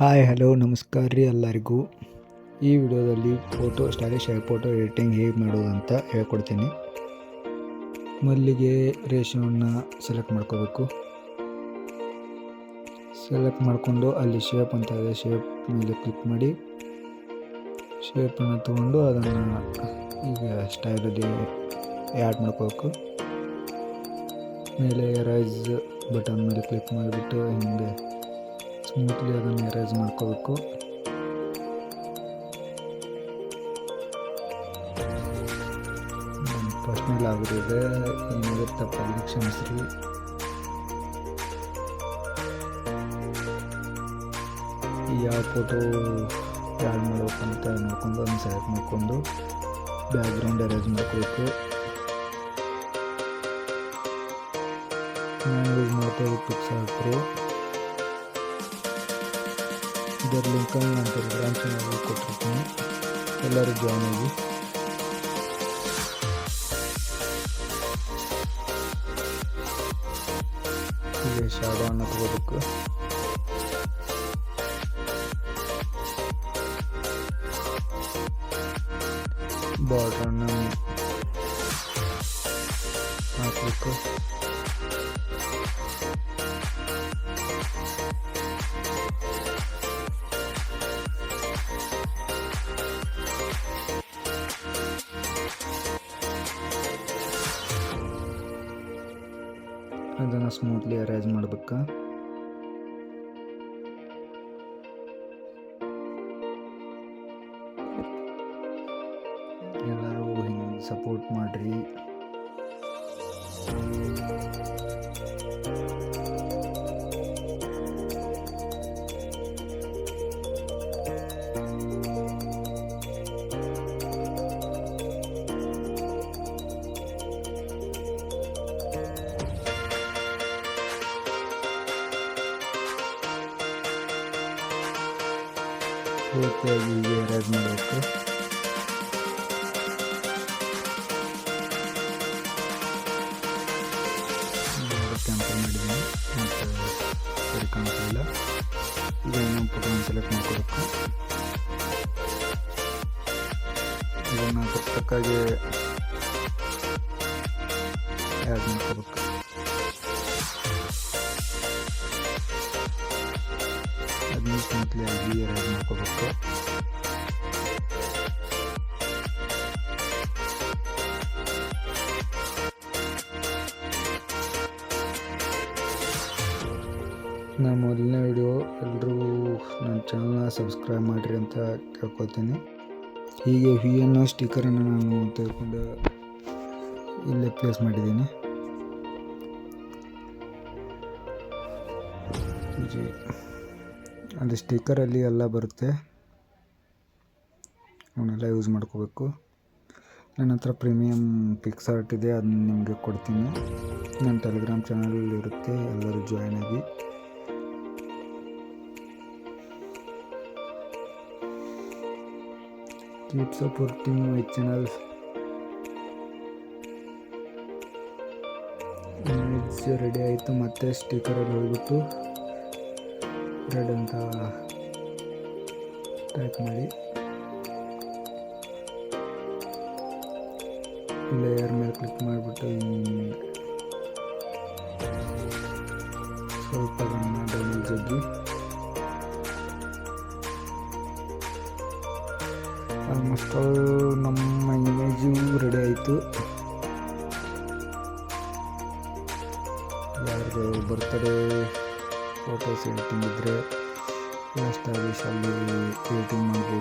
Hi hello ನಮಸ್ಕಾರ ರೀ ಎಲ್ಲರಿಗೂ. ಈ ವಿಡಿಯೋದಲ್ಲಿ ಸ್ಟೈಲಿಶ್ ಆಗಿ ಫೋಟೋ ಎಡಿಟಿಂಗ್ ಹೇಗೆ ಮಾಡೋದು ಅಂತ ಹೇಳ್ಕೊಡ್ತೀನಿ. ಮೊದಲಿಗೆ ರೇಷಿಯೋನ ಸೆಲೆಕ್ಟ್ ಮಾಡ್ಕೋಬೇಕು. ಸೆಲೆಕ್ಟ್ ಮಾಡಿಕೊಂಡು ಅಲ್ಲಿ ಶೇಪ್ ಅಂತ ಇದೆ, ಶೇಪ್ ಮೇಲೆ ಕ್ಲಿಕ್ ಮಾಡಿ ಶೇಪನ್ನು ತೊಗೊಂಡು ಅದನ್ನು ಈಗ ಸ್ಟೈಲಲ್ಲಿ ಆ್ಯಡ್ ಮಾಡ್ಕೋಬೇಕು. ಮೇಲೆ ರೈಸ್ ಬಟನ್ ಮೇಲೆ ಕ್ಲಿಕ್ ಮಾಡಿಬಿಟ್ಟು ಹಿಂಗೆ ಸ್ಮೂತ್ಲಿ ಅದನ್ನು ಎರೇಸ್ ಮಾಡ್ಕೋಬೇಕು. ಪರ್ಸ್ನಲ್ ಆಗಿರುತ್ತೆ, ಏನಾದರೂ ತಪ್ಪಾಗಿ ಕ್ಷಮಿಸ್ರಿ. ಯಾವ ಫೋಟೋ ಆ್ಯಡ್ ಮಾಡ್ಬೇಕಂತ ನೋಡ್ಕೊಂಡು ಅದನ್ನು ಸೆಲೆಕ್ಟ್ ಮಾಡಿಕೊಂಡು ಬ್ಯಾಕ್ಗ್ರೌಂಡ್ ಎರೇಸ್ ಮಾಡ್ಕೋಬೇಕು. ನಾನು ಯೂಸ್ ಮಾಡ್ತಾ ಇರೋದು ಪಿಕ್ಸಾರ್ಟ್ ಪ್ರೋ. ಇದರ ಲಿಂಕನ್ನು ನಾನು ಟೆಲಿಗ್ರಾಮ್ ಚಾನಲ್ ಕೊಟ್ಟಿರ್ತೀನಿ, ಎಲ್ಲರೂ ಜಾಯ್ನ್ ಆಗಿ. ಹೀಗೆ ಶಾಡೋವನ್ನು ತಗೋಬೇಕು. ಬಾರ್ಡ್ರನ್ನು ಹಾಕಬೇಕು. ಅದನ್ನು ಸ್ಮೂತ್ಲಿ ಅರೇಂಜ್ ಮಾಡಬೇಕು. ಎಲ್ಲರೂ ಹಿಂಗೆ ಸಪೋರ್ಟ್ ಮಾಡಿರಿ. ಪೂರ್ತಿಯಾಗಿ ಹೀಗೆ ಅರೇಂಜ್ ಮಾಡಬೇಕು. ಕ್ಯಾನ್ಸಲ್ ಮಾಡಿದ್ದೀನಿ ಮತ್ತು ಸರಿ ಕಾಣಿಸಲಿಲ್ಲ. ಈಗ ಇನ್ನೊಂದು ಫೋಟೋನ ಸೆಲೆಕ್ಟ್ ಮಾಡ್ಕೋಬೇಕು. ಇದನ್ನು ಪುಸ್ತಕಕ್ಕೆ ಆ್ಯಡ್ ಮಾಡ್ಕೋಬೇಕು. ಅದನ್ನು ಸ್ಮೂತ್ಲಿ ಆಗಿ ಅರೇಂಜ್ ಮಾಡ್ಕೋಬೇಕು. ನನ್ನ ಮೊದಲನೇ ವಿಡಿಯೋ, ಎಲ್ಲರೂ ನನ್ನ ಚಾನಲ್ನ ಸಬ್ಸ್ಕ್ರೈಬ್ ಮಾಡಿರಿ ಅಂತ ಕೇಳ್ಕೊತೀನಿ. ಹೀಗೆ ಅನ್ನೋ ಸ್ಟಿಕ್ಕರನ್ನು ನಾನು ತೆಗೆದುಕೊಂಡು ಇಲ್ಲೇ ಪ್ಲೇಸ್ ಮಾಡಿದ್ದೀನಿ. ಅಲ್ಲಿ ಸ್ಟಿಕ್ಕರಲ್ಲಿ ಎಲ್ಲ ಬರುತ್ತೆ, ಅವನ್ನೆಲ್ಲ ಯೂಸ್ ಮಾಡ್ಕೋಬೇಕು. ನನ್ನ ಹತ್ರ ಪ್ರೀಮಿಯಮ್ ಪಿಕ್ಸಾರ್ಟ್ ಇದೆ, ಅದನ್ನ ನಿಮಗೆ ಕೊಡ್ತೀನಿ. ನನ್ನ ಟೆಲಿಗ್ರಾಮ್ ಚಾನಲ್ ಇರುತ್ತೆ, ಎಲ್ಲರೂ ಜಾಯ್ನ್ ಆಗಿ. Keep supporting my channel. Image ready ಆಯಿತು. ಮತ್ತೆ ಸ್ಟಿಕ್ಕರಲ್ಲಿ ಹೋಗ್ಬಿಟ್ಟು ರೆಡ್ ಅಂತ ಟೈಪ್ ಮಾಡಿ ಲೇಯರ್ ಮೇಲೆ ಕ್ಲಿಕ್ ಮಾಡಿಬಿಟ್ಟು ಸ್ವಲ್ಪ ಅದನ್ನು ಡಬಲ್ ಜಗ್ಗಿ ಆಲ್ಮೋಸ್ಟ್ ನಮ್ಮ ಇಮೇಜು ರೆಡಿ ಆಯಿತು. ಯಾರ್ದು ಬರ್ತ್ಡೇ ಫೋಟೋಸ್ ಎಡಿಟಿಂಗ್ ಇದ್ದರೆ ಸ್ಟೈಲಿಶ್ ಅಲ್ಲಿ ಎಡಿಟಿಂಗ್ ಮಾಡ್ಬೋದು.